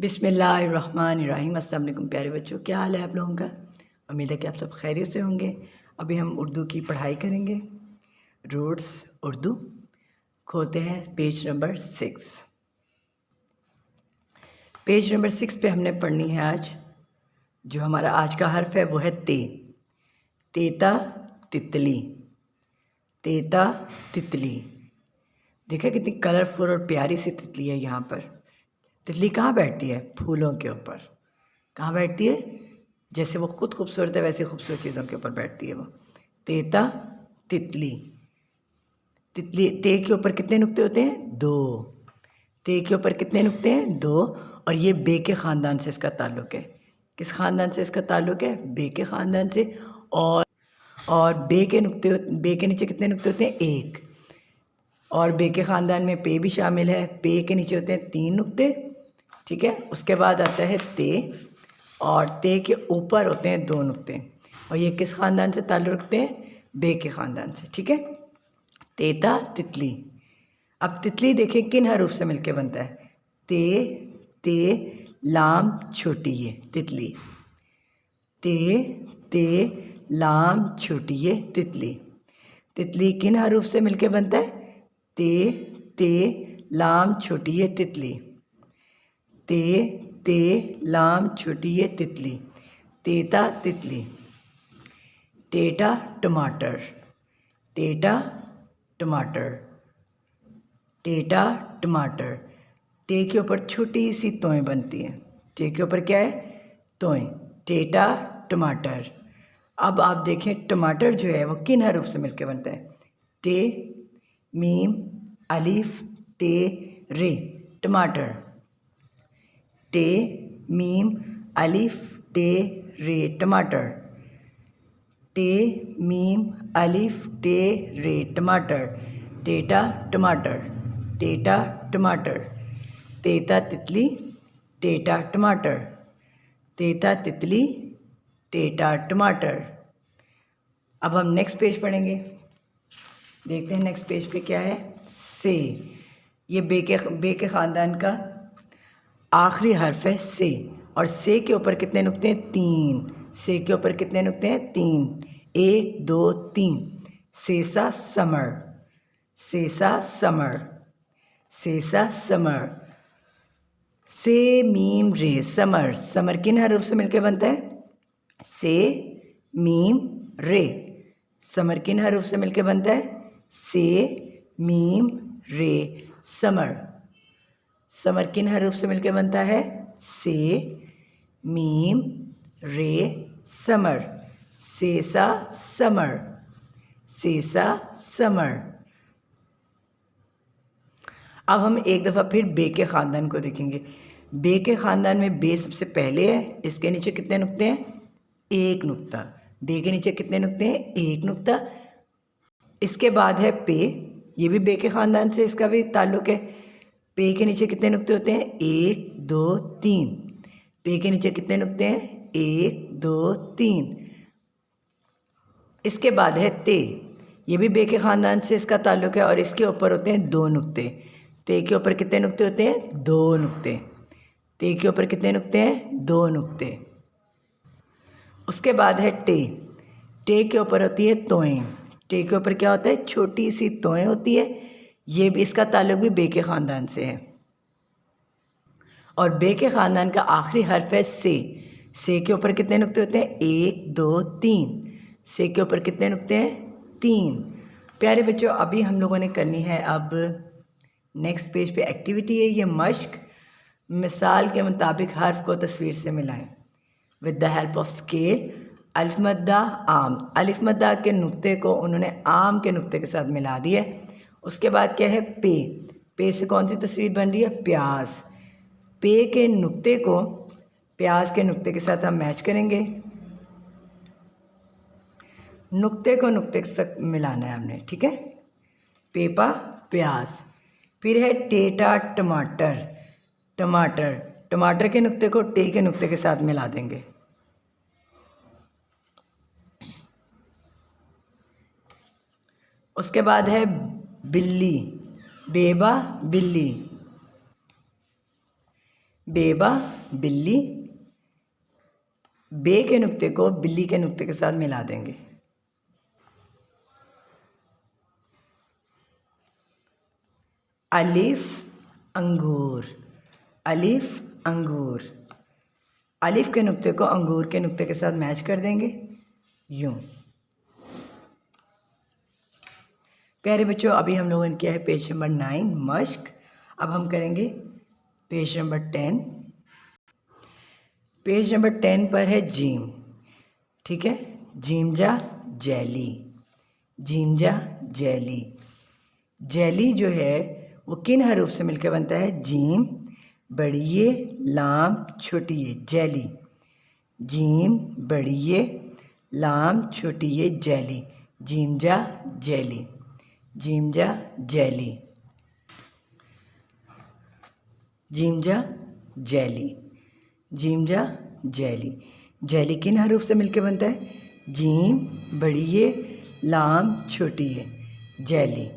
बिस्मिल्लाहिर्रहमानिर्रहीम। अस्सलाम वालेकुम प्यारे बच्चों, क्या हाल है आप लोगों का। उम्मीद है कि आप सब खैरियत से होंगे। अभी हम उर्दू की पढ़ाई करेंगे। रूट्स उर्दू खोलते हैं पेज नंबर 6। पेज नंबर 6 पे हमने पढ़नी है आज। जो हमारा आज का हर्फ है वो है ते। तेता तितली, तेता तितली। देखा कितनी कलरफुल और प्यारी सी तितली है यहाँ पर। तितली कहाँ बैठती है? फूलों के ऊपर। कहाँ बैठती है? जैसे वो खुद खूबसूरत है वैसे खूबसूरत चीज़ों के ऊपर बैठती है वो। तेता तितली। तितली ते के ऊपर कितने नुक्ते होते हैं? 2। ते के ऊपर कितने नुक्ते हैं? 2। और ये बे के ख़ानदान से इसका ताल्लुक़ है। किस ख़ानदान से इसका ताल्लुक़ है? बे के ख़ानदान से। और बे के नीचे कितने नुक्ते होते हैं? 1। और बे के ख़ानदान में पे भी शामिल है। पे के नीचे होते हैं 3 नुक्ते, ठीक है। उसके बाद आता है ते, और ते के ऊपर होते हैं 2 नुक्ते। और ये किस ख़ानदान से ताल्लुक़ रखते हैं? बे के ख़ानदान से, ठीक है। तेता तितली। अब तितली देखें किन हरूफ से मिलके बनता है? ते लाम छोटी ये तितली। ते लाम छोटी ये तितली। तितली किन हरूफ से मिलके बनता है? ते लाम छोटी ये तितली। ते लाम छोटी ये तितली। तेता तितली। टेटा टमाटर, टेटा टमाटर, टेटा टमाटर। टे के ऊपर छोटी सी तोएं बनती हैं। टे के ऊपर क्या है? तोएं। टेटा टमाटर। अब आप देखें टमाटर जो है वो किन हरूफ से मिलकर बनता है? टे मीम अलिफ टे रे टमाटर। टे मीम अलिफ टे रे टमाटर। टे मीम अलिफ टे रे टमाटर। टेटा टमाटर, टेटा टमाटर। तेता तितली, टेटा टमाटर। तेता तितली, टेटा टमाटर। अब हम नेक्स्ट पेज पढ़ेंगे। देखते हैं नेक्स्ट पेज पे क्या है। से। ये बे के ख़ानदान का आखिरी हर्फ है से। और से के ऊपर कितने नुक्ते हैं? 3। से के ऊपर कितने नुक्ते हैं? 3। 1 2 3। सेसा समर, सेसा समर, सेसा समर। से मीम रे समर। समर किन हरूफ से मिलकर बनता है? से मीम रे। समर किन हरूफ से मिलकर बनता है? से मीम रे समर। समर किन हरूफ से मिलकर बनता है? से मीम रे समर। सेसा समर, सेसा समर। अब हम एक दफ़ा फिर बे के ख़ानदान को देखेंगे। बे के ख़ानदान में बे सबसे पहले है। इसके नीचे कितने नुक्ते हैं? 1 नुक्ता। बे के नीचे कितने नुक्ते हैं? 1 नुक्ता। इसके बाद है पे। ये भी बे के ख़ानदान से इसका भी ताल्लुक़ है। पे के नीचे कितने नुक्ते होते हैं? 1 2 3। पे के नीचे कितने नुक्ते हैं? 1 2 3। इसके बाद है ते। ये भी बे के ख़ानदान से इसका ताल्लुक़ है और इसके ऊपर होते हैं 2 नुक्ते। ते के ऊपर कितने नुक्ते होते हैं? 2 नुक्ते। ते के ऊपर कितने नुक्ते हैं? 2 नुक्ते। उसके बाद है टे। टे के ऊपर होती है तोएं। टे के ऊपर क्या होता है? छोटी सी तोएं होती है। ये भी इसका ताल्लुक़ भी बे के ख़ानदान से है। और बे के ख़ानदान का आखिरी हर्फ है से। से के ऊपर कितने नुक्ते होते हैं? 1 2 3। से के ऊपर कितने नुक्ते हैं? 3। प्यारे बच्चों, अभी हम लोगों ने करनी है अब नेक्स्ट पेज पे एक्टिविटी है ये मश्क। मिसाल के मुताबिक हर्फ को तस्वीर से मिलाएं with the help of scale. अलिफ मद्दा आम। अलिफ मद्दा के नुक्ते को उन्होंने आम के नुक्ते के साथ मिला दिया। उसके बाद क्या है? पे। पे से कौन सी तस्वीर बन रही है? प्याज। पे के नुक्ते को प्याज के नुक्ते के साथ हम मैच करेंगे। नुक्ते को नुक्ते के साथ मिलाना है हमने, ठीक है। पेपा प्याज। फिर है टेटा टमाटर। टमाटर। टमाटर के नुक्ते को टे के नुक्ते के साथ मिला देंगे। उसके बाद है बिल्ली। बेबा बिल्ली। बेबा बिल्ली, बे के नुक्ते को बिल्ली के नुक्ते के साथ मिला देंगे। अलिफ अंगूर, अलिफ अंगूर, अलिफ के नुक्ते को अंगूर के नुक्ते के साथ मैच कर देंगे यूं। प्यारे बच्चों, अभी हम लोगों ने किया है पेज नंबर 9 मश्क। अब हम करेंगे पेज नंबर 10। पेज नंबर 10 पर है जीम, ठीक है। जीमजा जैली, जीमजा जैली। जैली जो है वो किन हरूफ से मिलकर बनता है? जीम बड़ी ये लाम छोटी ये, जैली। जीम बड़ी ये लाम छोटी ये जैली, जीमजा जैली, जीमजा जैली, जीमजा जैली, जीमजा जैली। जैली किन हरूफ से मिलकर बनता है? जीम बड़ी ये लाम छोटी ये, जैली।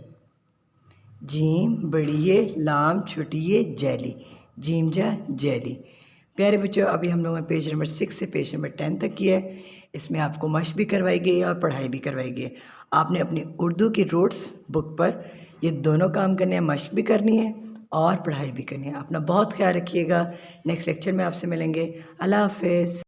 जीम बड़ी ये लाम छोटी ये जैली, जीमजा जैली। प्यारे बच्चों, अभी हम लोगों ने पेज नंबर 6 से पेज नंबर 10 तक किया है। इसमें आपको मश्क भी करवाई गई है और पढ़ाई भी करवाई गई है। आपने अपनी उर्दू की रूट्स बुक पर ये दोनों काम करने हैं, मश्क भी करनी है और पढ़ाई भी करनी है। अपना बहुत ख्याल रखिएगा। नेक्स्ट लेक्चर में आपसे मिलेंगे। अल्लाह हाफ़िज़।